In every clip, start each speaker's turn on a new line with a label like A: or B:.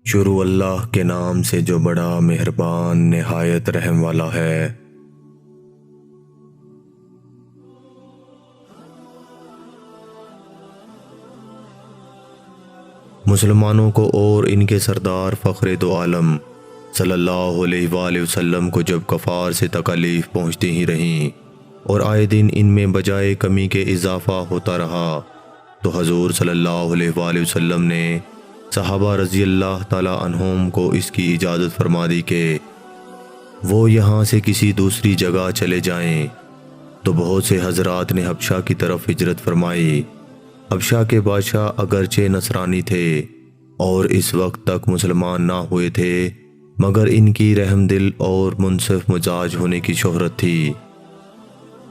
A: شروع اللہ کے نام سے جو بڑا مہربان نہایت رحم والا ہے۔ مسلمانوں کو اور ان کے سردار فخردوعالم صلی اللہ علیہ وآلہ وسلم کو جب کفار سے تکلیف پہنچتی ہی رہیں اور آئے دن ان میں بجائے کمی کے اضافہ ہوتا رہا، تو حضور صلی اللہ علیہ وآلہ وسلم نے صحابہ رضی اللہ تعالی عنہم کو اس کی اجازت فرمادی کہ وہ یہاں سے کسی دوسری جگہ چلے جائیں۔ تو بہت سے حضرات نے حبشہ کی طرف ہجرت فرمائی۔ حبشہ کے بادشاہ اگرچہ نصرانی تھے اور اس وقت تک مسلمان نہ ہوئے تھے، مگر ان کی رحم دل اور منصف مزاج ہونے کی شہرت تھی۔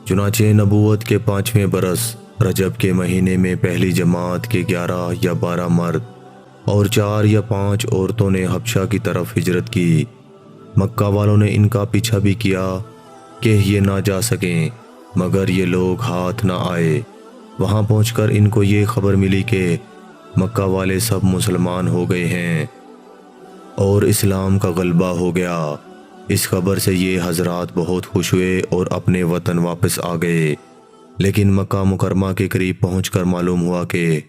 A: چنانچہ نبوت کے 5ویں برس رجب کے مہینے میں پہلی جماعت کے 11 یا 12 مرد اور 4 یا 5 عورتوں نے حبشہ کی طرف ہجرت کی۔ مکہ والوں نے ان کا پیچھا بھی کیا کہ یہ نہ جا سکیں، مگر یہ لوگ ہاتھ نہ آئے۔ وہاں پہنچ کر ان کو یہ خبر ملی کہ مکہ والے سب مسلمان ہو گئے ہیں اور اسلام کا غلبہ ہو گیا۔ اس خبر سے یہ حضرات بہت خوش ہوئے اور اپنے وطن واپس آ گئے، لیکن مکہ مکرمہ کے قریب پہنچ کر معلوم ہوا کہ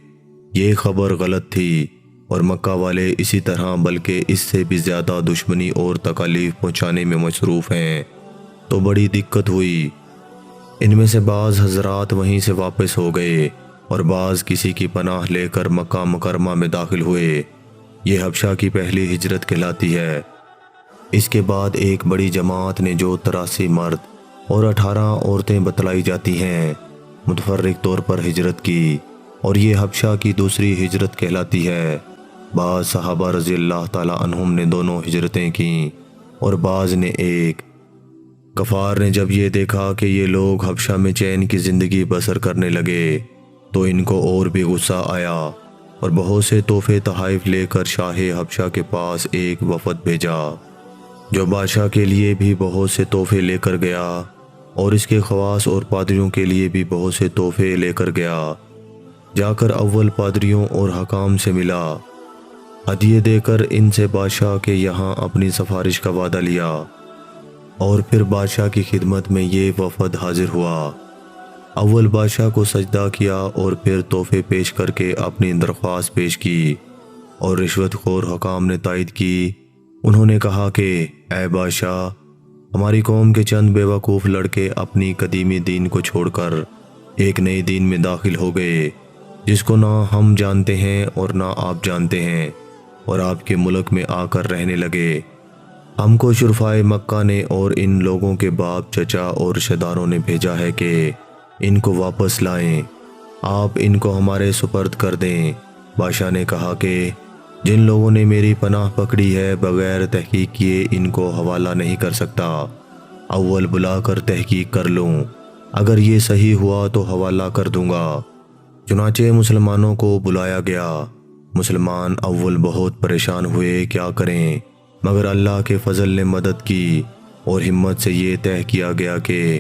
A: یہ خبر غلط تھی اور مکہ والے اسی طرح بلکہ اس سے بھی زیادہ دشمنی اور تکلیف پہنچانے میں مصروف ہیں، تو بڑی دقت ہوئی۔ ان میں سے بعض حضرات وہیں سے واپس ہو گئے اور بعض کسی کی پناہ لے کر مکہ مکرمہ میں داخل ہوئے۔ یہ حبشہ کی پہلی ہجرت کہلاتی ہے۔ اس کے بعد ایک بڑی جماعت نے جو 83 مرد اور 18 عورتیں بتلائی جاتی ہیں متفرق طور پر ہجرت کی، اور یہ حبشہ کی دوسری ہجرت کہلاتی ہے۔ بعض صحابہ رضی اللہ تعالی عنہم نے دونوں ہجرتیں کیں اور بعض نے ایک۔ کفار نے جب یہ دیکھا کہ یہ لوگ حبشہ میں چین کی زندگی بسر کرنے لگے تو ان کو اور بھی غصہ آیا اور بہت سے تحفے تحائف لے کر شاہ حبشہ کے پاس ایک وفد بھیجا، جو بادشاہ کے لیے بھی بہت سے تحفے لے کر گیا اور اس کے خواص اور پادریوں کے لیے بھی بہت سے تحفے لے کر گیا۔ جا کر اول پادریوں اور حکام سے ملا، ہدیے دے کر ان سے بادشاہ کے یہاں اپنی سفارش کا وعدہ لیا، اور پھر بادشاہ کی خدمت میں یہ وفد حاضر ہوا۔ اول بادشاہ کو سجدہ کیا اور پھر تحفے پیش کر کے اپنی درخواست پیش کی، اور رشوت خور حکام نے تائید کی۔ انہوں نے کہا کہ اے بادشاہ، ہماری قوم کے چند بے وقوف لڑکے اپنی قدیمی دین کو چھوڑ کر ایک نئے دین میں داخل ہو گئے، جس کو نہ ہم جانتے ہیں اور نہ آپ جانتے ہیں، اور آپ کے ملک میں آ کر رہنے لگے۔ ہم کو شرفائے مکہ نے اور ان لوگوں کے باپ چچا اور رشتہ داروں نے بھیجا ہے کہ ان کو واپس لائیں، آپ ان کو ہمارے سپرد کر دیں۔ بادشاہ نے کہا کہ جن لوگوں نے میری پناہ پکڑی ہے بغیر تحقیق کیے ان کو حوالہ نہیں کر سکتا، اول بلا کر تحقیق کر لوں، اگر یہ صحیح ہوا تو حوالہ کر دوں گا۔ چنانچہ مسلمانوں کو بلایا گیا۔ مسلمان اول بہت پریشان ہوئے کیا کریں، مگر اللہ کے فضل نے مدد کی اور ہمت سے یہ طے کیا گیا کہ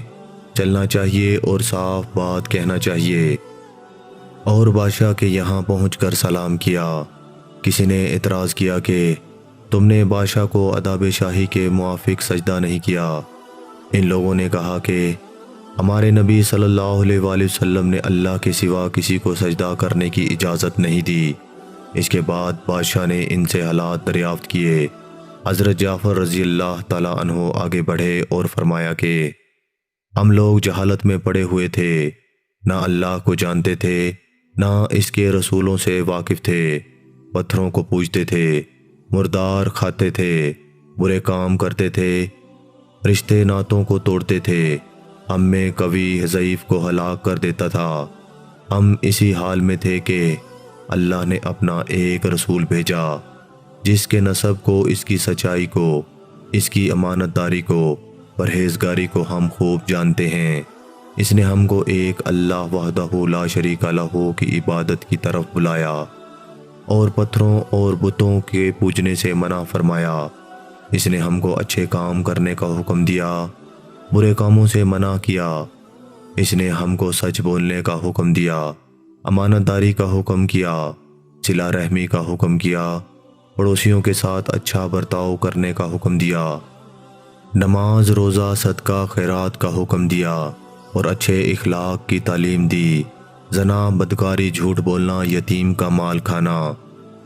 A: چلنا چاہیے اور صاف بات کہنا چاہیے، اور بادشاہ کے یہاں پہنچ کر سلام کیا۔ کسی نے اعتراض کیا کہ تم نے بادشاہ کو آداب شاہی کے موافق سجدہ نہیں کیا۔ ان لوگوں نے کہا کہ ہمارے نبی صلی اللہ علیہ وآلہ وسلم نے اللہ کے سوا کسی کو سجدہ کرنے کی اجازت نہیں دی۔ اس کے بعد بادشاہ نے ان سے حالات دریافت کیے۔ حضرت جعفر رضی اللہ تعالی عنہ آگے بڑھے اور فرمایا کہ ہم لوگ جہالت میں پڑے ہوئے تھے، نہ اللہ کو جانتے تھے نہ اس کے رسولوں سے واقف تھے، پتھروں کو پوجتے تھے، مردار کھاتے تھے، برے کام کرتے تھے، رشتے ناتوں کو توڑتے تھے، ہم میں قوی ضعیف کو ہلاک کر دیتا تھا۔ ہم اسی حال میں تھے کہ اللہ نے اپنا ایک رسول بھیجا جس کے نسب کو، اس کی سچائی کو، اس کی امانت داری کو، پرہیزگاری کو ہم خوب جانتے ہیں۔ اس نے ہم کو ایک اللہ وحدہ لا شریک لہ کی عبادت کی طرف بلایا اور پتھروں اور بتوں کے پوجنے سے منع فرمایا۔ اس نے ہم کو اچھے کام کرنے کا حکم دیا، برے کاموں سے منع کیا۔ اس نے ہم کو سچ بولنے کا حکم دیا، امانت داری کا حکم کیا، صلہ رحمی کا حکم کیا، پڑوسیوں کے ساتھ اچھا برتاؤ کرنے کا حکم دیا، نماز روزہ صدقہ خیرات کا حکم دیا اور اچھے اخلاق کی تعلیم دی، زنا بدکاری جھوٹ بولنا یتیم کا مال کھانا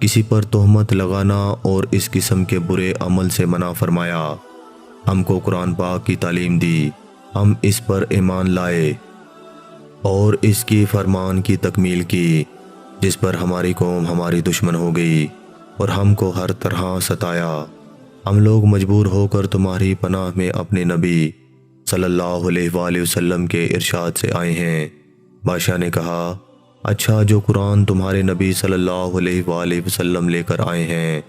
A: کسی پر تہمت لگانا اور اس قسم کے برے عمل سے منع فرمایا۔ ہم کو قرآن پاک کی تعلیم دی، ہم اس پر ایمان لائے اور اس کی فرمان کی تکمیل کی، جس پر ہماری قوم ہماری دشمن ہو گئی اور ہم کو ہر طرح ستایا۔ ہم لوگ مجبور ہو کر تمہاری پناہ میں اپنے نبی صلی اللہ علیہ وآلہ وسلم کے ارشاد سے آئے ہیں۔ بادشاہ نے کہا، اچھا، جو قرآن تمہارے نبی صلی اللہ علیہ وآلہ وسلم لے کر آئے ہیں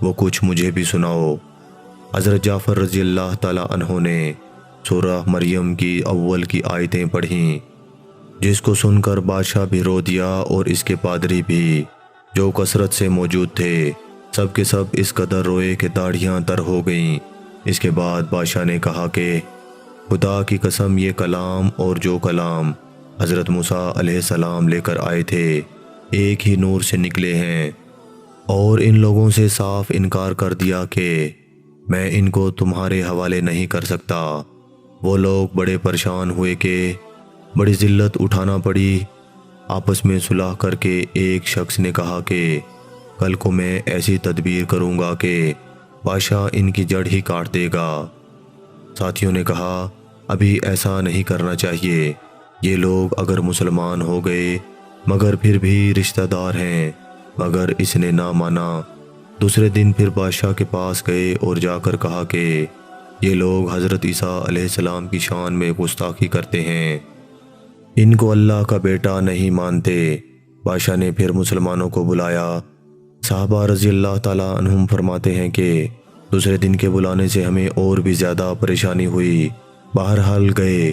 A: وہ کچھ مجھے بھی سناؤ۔ حضرت جعفر رضی اللہ تعالیٰ عنہ نے سورہ مریم کی اول کی آیتیں پڑھیں، جس کو سن کر بادشاہ بھی رو دیا اور اس کے پادری بھی، جو کثرت سے موجود تھے، سب کے سب اس قدر روئے کہ داڑھیاں تر ہو گئیں۔ اس کے بعد بادشاہ نے کہا کہ خدا کی قسم، یہ کلام اور جو کلام حضرت موسیٰ علیہ السلام لے کر آئے تھے ایک ہی نور سے نکلے ہیں، اور ان لوگوں سے صاف انکار کر دیا کہ میں ان کو تمہارے حوالے نہیں کر سکتا۔ وہ لوگ بڑے پریشان ہوئے کہ بڑی ذلت اٹھانا پڑی۔ آپس میں صلح کر کے ایک شخص نے کہا کہ کل کو میں ایسی تدبیر کروں گا کہ بادشاہ ان کی جڑ ہی کاٹ دے گا۔ ساتھیوں نے کہا، ابھی ایسا نہیں کرنا چاہیے، یہ لوگ اگر مسلمان ہو گئے مگر پھر بھی رشتہ دار ہیں، مگر اس نے نہ مانا۔ دوسرے دن پھر بادشاہ کے پاس گئے اور جا کر کہا کہ یہ لوگ حضرت عیسیٰ علیہ السلام کی شان میں گستاخی کرتے ہیں، ان کو اللہ کا بیٹا نہیں مانتے۔ بادشاہ نے پھر مسلمانوں کو بلایا۔ صحابہ رضی اللہ تعالیٰ عنہم فرماتے ہیں کہ دوسرے دن کے بلانے سے ہمیں اور بھی زیادہ پریشانی ہوئی۔ بہرحال گئے۔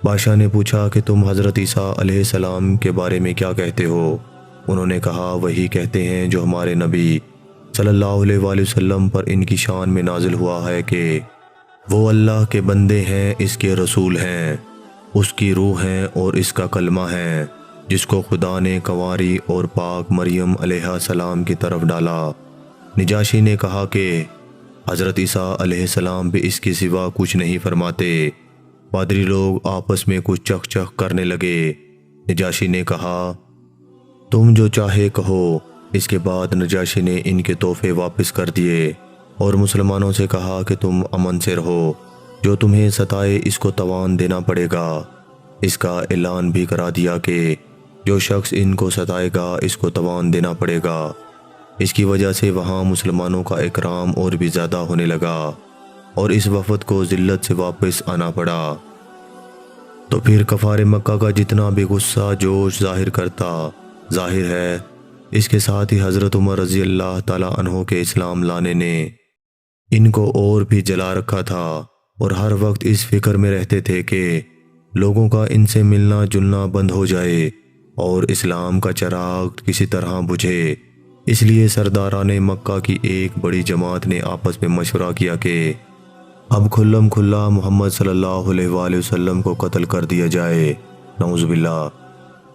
A: بادشاہ نے پوچھا کہ تم حضرت عیسیٰ علیہ السلام کے بارے میں کیا کہتے ہو؟ انہوں نے کہا، وہی کہتے ہیں جو ہمارے نبی صلی اللہ علیہ وآلہ وسلم پر ان کی شان میں نازل ہوا ہے کہ وہ اللہ کے بندے ہیں، اس کے رسول ہیں، اس کی روح ہیں اور اس کا کلمہ ہے، جس کو خدا نے کنواری اور پاک مریم علیہ السلام کی طرف ڈالا۔ نجاشی نے کہا کہ حضرت عیسیٰ علیہ السلام بھی اس کے سوا کچھ نہیں فرماتے۔ پادری لوگ آپس میں کچھ چخ چخ کرنے لگے۔ نجاشی نے کہا، تم جو چاہے کہو۔ اس کے بعد نجاشی نے ان کے تحفے واپس کر دیے اور مسلمانوں سے کہا کہ تم امن سے رہو، جو تمہیں ستائے اس کو تاوان دینا پڑے گا۔ اس کا اعلان بھی کرا دیا کہ جو شخص ان کو ستائے گا اس کو تاوان دینا پڑے گا۔ اس کی وجہ سے وہاں مسلمانوں کا اکرام اور بھی زیادہ ہونے لگا اور اس وفد کو ذلت سے واپس آنا پڑا۔ تو پھر کفار مکہ کا جتنا بھی غصہ جوش ظاہر کرتا ظاہر ہے، اس کے ساتھ ہی حضرت عمر رضی اللہ تعالیٰ عنہ کے اسلام لانے نے ان کو اور بھی جلا رکھا تھا، اور ہر وقت اس فکر میں رہتے تھے کہ لوگوں کا ان سے ملنا جلنا بند ہو جائے اور اسلام کا چراغ کسی طرح بجھے۔ اس لیے سرداران مکہ کی ایک بڑی جماعت نے آپس میں مشورہ کیا کہ اب کھلم کھلا محمد صلی اللہ علیہ وآلہ وسلم کو قتل کر دیا جائے، نعوذ باللہ۔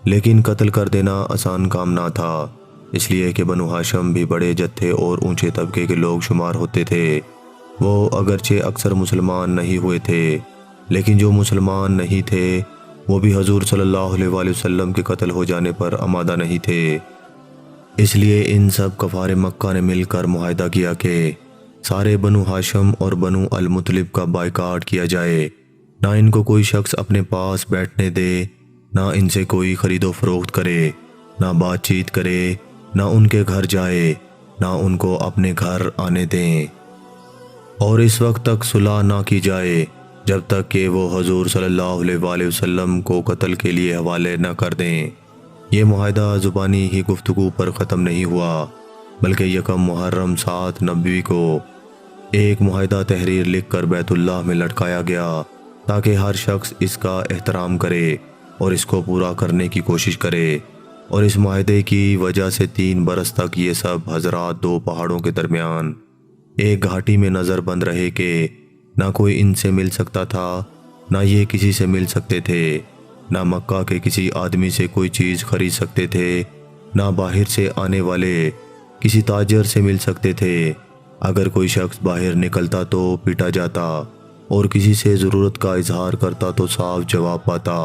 A: لیکن قتل کر دینا آسان کام نہ تھا، اس لیے کہ بنو ہاشم بھی بڑے جتھے اور اونچے طبقے کے لوگ شمار ہوتے تھے۔ وہ اگرچہ اکثر مسلمان نہیں ہوئے تھے، لیکن جو مسلمان نہیں تھے وہ بھی حضور صلی اللہ علیہ وآلہ وسلم کے قتل ہو جانے پر آمادہ نہیں تھے۔ اس لیے ان سب کفار مکہ نے مل کر معاہدہ کیا کہ سارے بنو ہاشم اور بنو المطلب کا بائیکاٹ کیا جائے، نہ ان کو کوئی شخص اپنے پاس بیٹھنے دے، نہ ان سے کوئی خرید و فروخت کرے، نہ بات چیت کرے، نہ ان کے گھر جائے، نہ ان کو اپنے گھر آنے دیں، اور اس وقت تک صلح نہ کی جائے جب تک کہ وہ حضور صلی اللہ علیہ وآلہ وسلم کو قتل کے لیے حوالے نہ کر دیں۔ یہ معاہدہ زبانی ہی گفتگو پر ختم نہیں ہوا، بلکہ یکم محرم 7 نبوی کو ایک معاہدہ تحریر لکھ کر بیت اللہ میں لٹکایا گیا، تاکہ ہر شخص اس کا احترام کرے اور اس کو پورا کرنے کی کوشش کرے۔ اور اس معاہدے کی وجہ سے 3 برس تک یہ سب حضرات 2 پہاڑوں کے درمیان ایک گھاٹی میں نظر بند رہے کہ نہ کوئی ان سے مل سکتا تھا، نہ یہ کسی سے مل سکتے تھے، نہ مکہ کے کسی آدمی سے کوئی چیز خرید سکتے تھے، نہ باہر سے آنے والے کسی تاجر سے مل سکتے تھے، اگر کوئی شخص باہر نکلتا تو پیٹا جاتا اور کسی سے ضرورت کا اظہار کرتا تو صاف جواب پاتا۔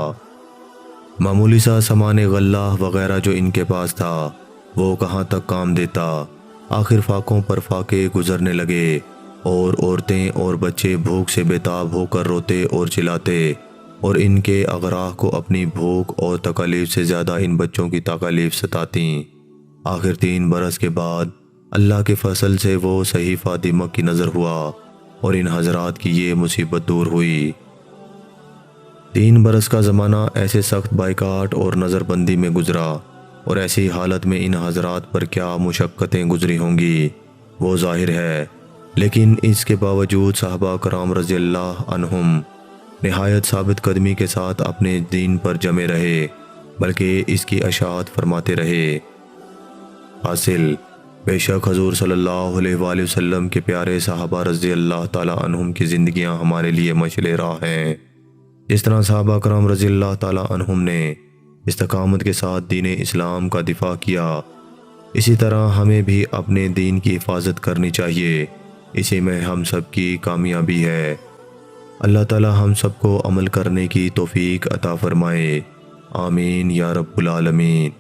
A: معمولی سا سامان غلہ وغیرہ جو ان کے پاس تھا وہ کہاں تک کام دیتا۔ آخر فاقوں پر فاقے گزرنے لگے اور عورتیں اور بچے بھوک سے بےتاب ہو کر روتے اور چلاتے، اور ان کے اغراق کو اپنی بھوک اور تکلیف سے زیادہ ان بچوں کی تکلیف ستاتیں۔ آخر 3 برس کے بعد اللہ کے فضل سے وہ صحیفہ دمغ کی نظر ہوا اور ان حضرات کی یہ مصیبت دور ہوئی۔ 3 برس کا زمانہ ایسے سخت بائیکاٹ اور نظر بندی میں گزرا، اور ایسی حالت میں ان حضرات پر کیا مشقتیں گزری ہوں گی وہ ظاہر ہے، لیکن اس کے باوجود صحابہ کرام رضی اللہ عنہم نہایت ثابت قدمی کے ساتھ اپنے دین پر جمے رہے، بلکہ اس کی اشاعت فرماتے رہے۔ حاصل، بے شک حضور صلی اللہ علیہ وآلہ وسلم کے پیارے صحابہ رضی اللہ تعالی عنہم کی زندگیاں ہمارے لیے مشعل راہ ہیں۔ جس طرح صحابہ کرام رضی اللہ تعالی عنہم نے استقامت کے ساتھ دین اسلام کا دفاع کیا، اسی طرح ہمیں بھی اپنے دین کی حفاظت کرنی چاہیے، اسی میں ہم سب کی کامیابی ہے۔ اللہ تعالی ہم سب کو عمل کرنے کی توفیق عطا فرمائے، آمین یا رب العالمین۔